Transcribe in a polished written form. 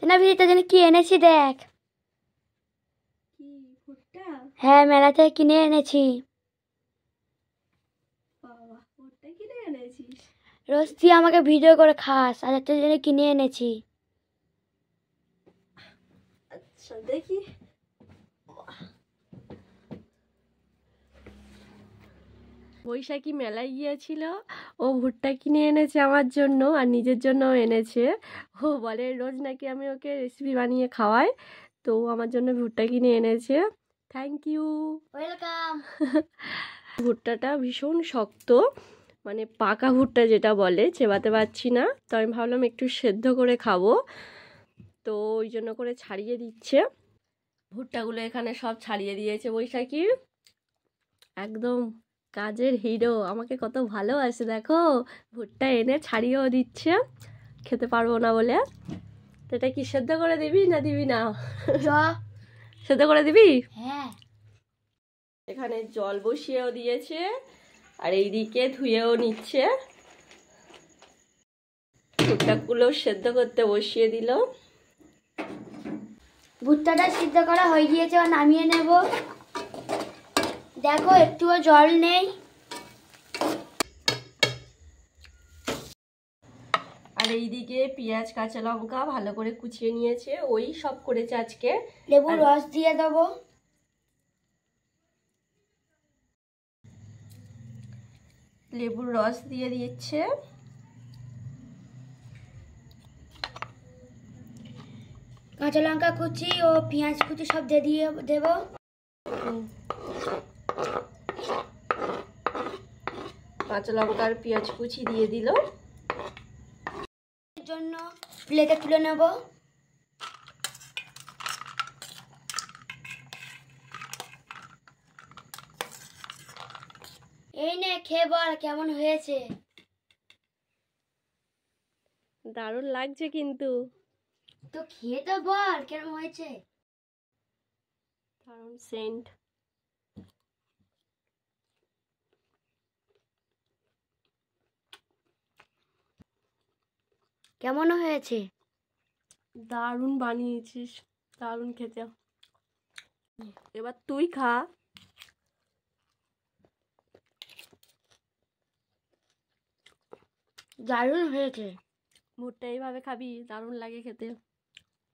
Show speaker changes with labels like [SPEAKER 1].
[SPEAKER 1] না ভিড়িতে যেন কি এনেছি দেখ।
[SPEAKER 2] কি ভুট্টা?
[SPEAKER 1] হ্যাঁ, মেলা থেকে কিনে এনেছি।
[SPEAKER 2] বাবা, ভুট্টা কিনে এনেছিস?
[SPEAKER 1] রোজ তুই আমাকে ভিডিও করে খাস, আর একটা জন্য কিনে এনেছি।
[SPEAKER 2] আচ্ছা দেখি। বৈশাখী মেলায় গিয়েছিল, ও ভুট্টা কিনে এনেছে আমার জন্য আর নিজের জন্য এনেছে। ও বলে রোজ নাকি আমি ওকে রেসিপি বানিয়ে খাওয়াই, তো ও আমার জন্য ভুট্টা কিনে এনেছে। Thank you,
[SPEAKER 1] welcome.
[SPEAKER 2] ভুট্টাটা ভীষণ শক্ত, মানে পাকা ভুট্টা যেটা বলে, চেবাতে পারছি না, তো আমি ভাবলাম একটু সেদ্ধ করে খাবো, তো ওই জন্য করে ছাড়িয়ে দিচ্ছে। ভুট্টাগুলো এখানে সব ছাড়িয়ে দিয়েছে বৈশাখী, একদম কাজের হিরো, আমাকে কত ভালোবাসে দেখো। ভুট্টা এনে ছাড়িয়েও দিচ্ছে, খেতে পারবো না বলে। তো এটা কি সেদ্ধ করে দিবি না দিবি না? সেদ্ধ করে দিবি?
[SPEAKER 1] হ্যাঁ।
[SPEAKER 2] এখানে জল বসিয়েও দিয়েছে, আর এইদিকে ধুয়েও নিচ্ছে। ভুট্টাগুলো সেদ্ধ করতে বসিয়ে দিল।
[SPEAKER 1] ভুট্টাটা সিদ্ধ করা হয়ে গিয়েছে, নামিয়ে নেব। দেখো একটুও জল নেই।
[SPEAKER 2] আর এইদিকে পেঁয়াজ কাঁচা লঙ্কা ভালো করে কুচিয়ে নিয়েছে, ওই সব করেছে আজকে।
[SPEAKER 1] লেবুর রস দিয়ে দেবো।
[SPEAKER 2] লেবুর রস দিয়ে দিচ্ছে।
[SPEAKER 1] কাঁচা লঙ্কা কুচি ও পেঁয়াজ কুচি সব দিয়ে দেব।
[SPEAKER 2] কাঁচা লঙ্কা আর পেঁয়াজ কুচি দিয়ে দিল।
[SPEAKER 1] এর জন্য প্লেটে তুলে নেব। এই নে, খেয়ে বল কেমন হয়েছে।
[SPEAKER 2] দারুণ লাগছে কিন্তু।
[SPEAKER 1] তো খেয়ে তো বল কেমন হয়েছে।
[SPEAKER 2] দারুণ সেন্ট।
[SPEAKER 1] কেমন হয়েছে?
[SPEAKER 2] দারুণ বানিয়েছিস, দারুণ খেতে। এবার তুই খা।
[SPEAKER 1] দারুণ হয়েছে।
[SPEAKER 2] ভুট্টা এইভাবে খাবি, দারুণ লাগে খেতে।